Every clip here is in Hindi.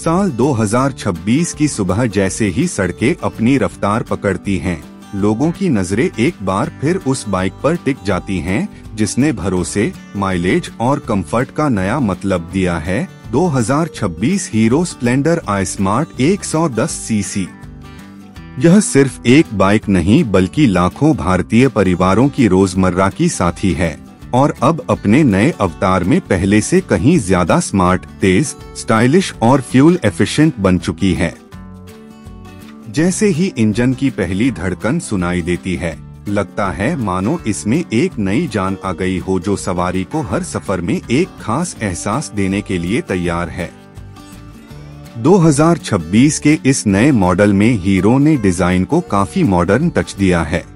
साल 2026 की सुबह जैसे ही सड़कें अपनी रफ्तार पकड़ती हैं, लोगों की नजरें एक बार फिर उस बाइक पर टिक जाती हैं, जिसने भरोसे, माइलेज और कंफर्ट का नया मतलब दिया है। 2026 हीरो स्प्लेंडर आई स्मार्ट 110 सीसी। यह सिर्फ एक बाइक नहीं बल्कि लाखों भारतीय परिवारों की रोजमर्रा की साथी है और अब अपने नए अवतार में पहले से कहीं ज्यादा स्मार्ट, तेज, स्टाइलिश और फ्यूल एफिशिएंट बन चुकी है। जैसे ही इंजन की पहली धड़कन सुनाई देती है, लगता है मानो इसमें एक नई जान आ गई हो जो सवारी को हर सफर में एक खास एहसास देने के लिए तैयार है। 2026 के इस नए मॉडल में हीरो ने डिजाइन को काफी मॉडर्न टच दिया है।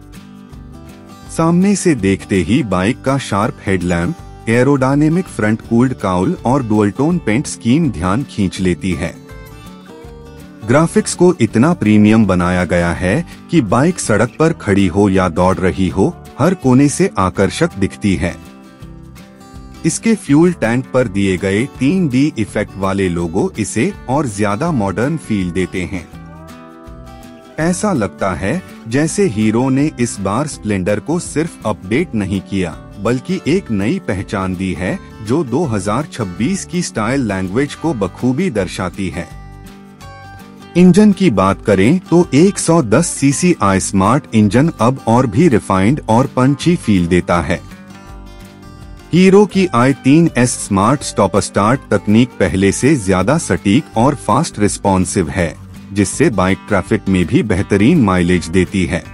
सामने से देखते ही बाइक का sharp headlamp, aerodynamic front cooled cowl और डुअल टोन पेंट स्कीम ध्यान खींच लेती है। ग्राफिक्स को इतना प्रीमियम बनाया गया है कि बाइक सड़क पर खड़ी हो या दौड़ रही हो, हर कोने से आकर्षक दिखती है। इसके फ्यूल टैंक पर दिए गए 3D इफेक्ट वाले लोगो इसे और ज्यादा मॉडर्न फील देते हैं। ऐसा लगता है जैसे हीरो ने इस बार स्प्लेंडर को सिर्फ अपडेट नहीं किया, बल्कि एक नई पहचान दी है जो 2026 की स्टाइल लैंग्वेज को बखूबी दर्शाती है। इंजन की बात करें तो 110 सीसी आई स्मार्ट इंजन अब और भी रिफाइंड और पंची फील देता है। हीरो की i3S स्मार्ट स्टॉप स्टार्ट तकनीक पहले से ज्यादा सटीक और फास्ट रिस्पॉन्सिव है, जिससे बाइक ट्रैफिक में भी बेहतरीन माइलेज देती है।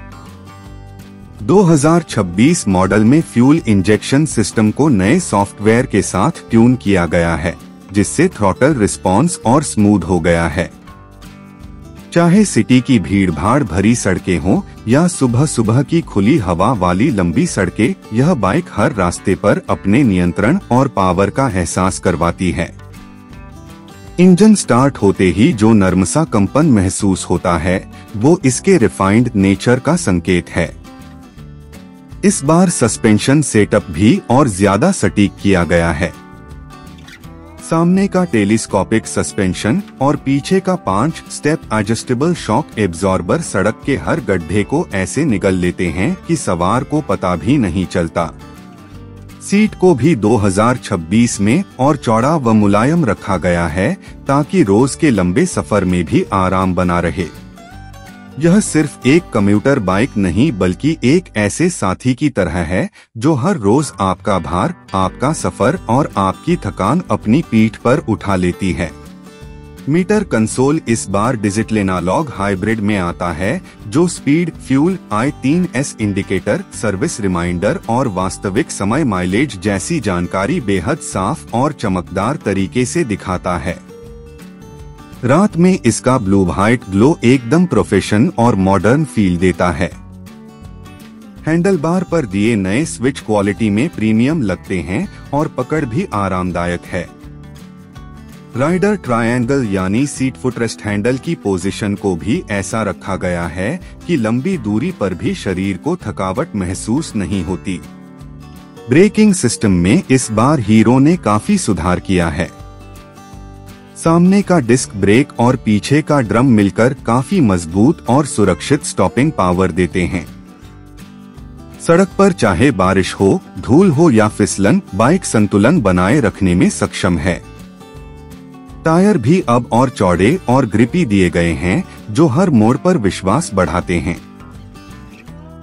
2026 मॉडल में फ्यूल इंजेक्शन सिस्टम को नए सॉफ्टवेयर के साथ ट्यून किया गया है, जिससे थ्रॉटल रिस्पॉन्स और स्मूथ हो गया है। चाहे सिटी की भीड़-भाड़ भरी सड़कें हों या सुबह सुबह की खुली हवा वाली लंबी सड़कें, यह बाइक हर रास्ते पर अपने नियंत्रण और पावर का एहसास करवाती है। इंजन स्टार्ट होते ही जो नर्म सा कंपन महसूस होता है, वो इसके रिफाइंड नेचर का संकेत है। इस बार सस्पेंशन सेटअप भी और ज्यादा सटीक किया गया है। सामने का टेलीस्कोपिक सस्पेंशन और पीछे का 5 स्टेप एडजस्टेबल शॉक एब्जॉर्बर सड़क के हर गड्ढे को ऐसे निगल लेते हैं कि सवार को पता भी नहीं चलता। सीट को भी 2026 में और चौड़ा व मुलायम रखा गया है ताकि रोज के लंबे सफर में भी आराम बना रहे। यह सिर्फ एक कम्यूटर बाइक नहीं बल्कि एक ऐसे साथी की तरह है जो हर रोज आपका भार, आपका सफर और आपकी थकान अपनी पीठ पर उठा लेती है। मीटर कंसोल इस बार डिजिटल एनालॉग हाइब्रिड में आता है, जो speed, fuel, i3S indicator, service reminder और वास्तविक समय माइलेज जैसी जानकारी बेहद साफ और चमकदार तरीके से दिखाता है। रात में इसका ब्लू वाइट ग्लो एकदम प्रोफेशनल और मॉडर्न फील देता है। हैंडलबार पर दिए नए स्विच क्वालिटी में प्रीमियम लगते हैं और पकड़ भी आरामदायक है। राइडर ट्रायंगल यानी सीट फुटरेस्ट हैंडल की पोजीशन को भी ऐसा रखा गया है कि लंबी दूरी पर भी शरीर को थकावट महसूस नहीं होती। ब्रेकिंग सिस्टम में इस बार हीरो ने काफी सुधार किया है। सामने का डिस्क ब्रेक और पीछे का ड्रम मिलकर काफी मजबूत और सुरक्षित स्टॉपिंग पावर देते हैं। सड़क पर चाहे बारिश हो, धूल हो या फिसलन, बाइक संतुलन बनाए रखने में सक्षम है। टायर भी अब और चौड़े और ग्रिपी दिए गए हैं, जो हर मोड़ पर विश्वास बढ़ाते हैं।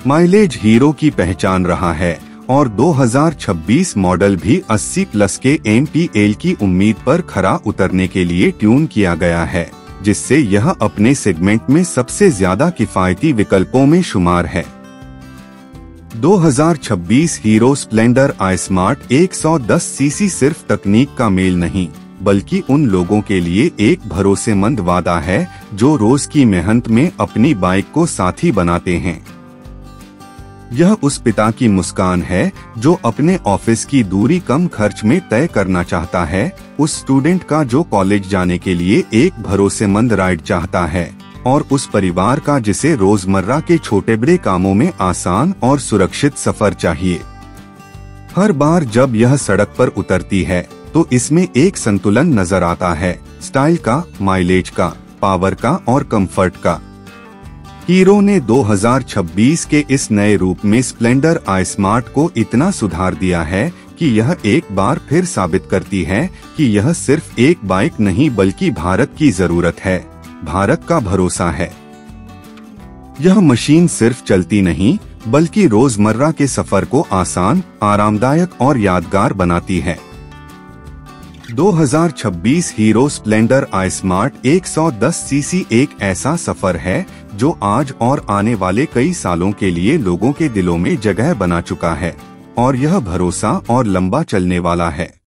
माइलेज हीरो की पहचान रहा है और 2026 मॉडल भी 80+ के MPL की उम्मीद पर खरा उतरने के लिए ट्यून किया गया है, जिससे यह अपने सेगमेंट में सबसे ज्यादा किफायती विकल्पों में शुमार है। 2026 हीरो स्प्लेंडर आई स्मार्ट 110 सीसी सिर्फ तकनीक का मेल नहीं, बल्कि उन लोगों के लिए एक भरोसेमंद वादा है जो रोज की मेहनत में अपनी बाइक को साथी बनाते हैं। यह उस पिता की मुस्कान है जो अपने ऑफिस की दूरी कम खर्च में तय करना चाहता है, उस स्टूडेंट का जो कॉलेज जाने के लिए एक भरोसेमंद राइड चाहता है, और उस परिवार का जिसे रोजमर्रा के छोटे बड़े कामों में आसान और सुरक्षित सफर चाहिए। हर बार जब यह सड़क पर उतरती है, तो इसमें एक संतुलन नजर आता है, स्टाइल का, माइलेज का, पावर का और कंफर्ट का। हीरो ने 2026 के इस नए रूप में स्प्लेंडर आई स्मार्ट को इतना सुधार दिया है कि यह एक बार फिर साबित करती है कि यह सिर्फ एक बाइक नहीं बल्कि भारत की जरूरत है, भारत का भरोसा है। यह मशीन सिर्फ चलती नहीं बल्कि रोजमर्रा के सफर को आसान, आरामदायक और यादगार बनाती है। 2026 हीरो स्प्लेंडर आई स्मार्ट 110 सीसी एक ऐसा सफर है जो आज और आने वाले कई सालों के लिए लोगों के दिलों में जगह बना चुका है और यह भरोसा और लंबा चलने वाला है।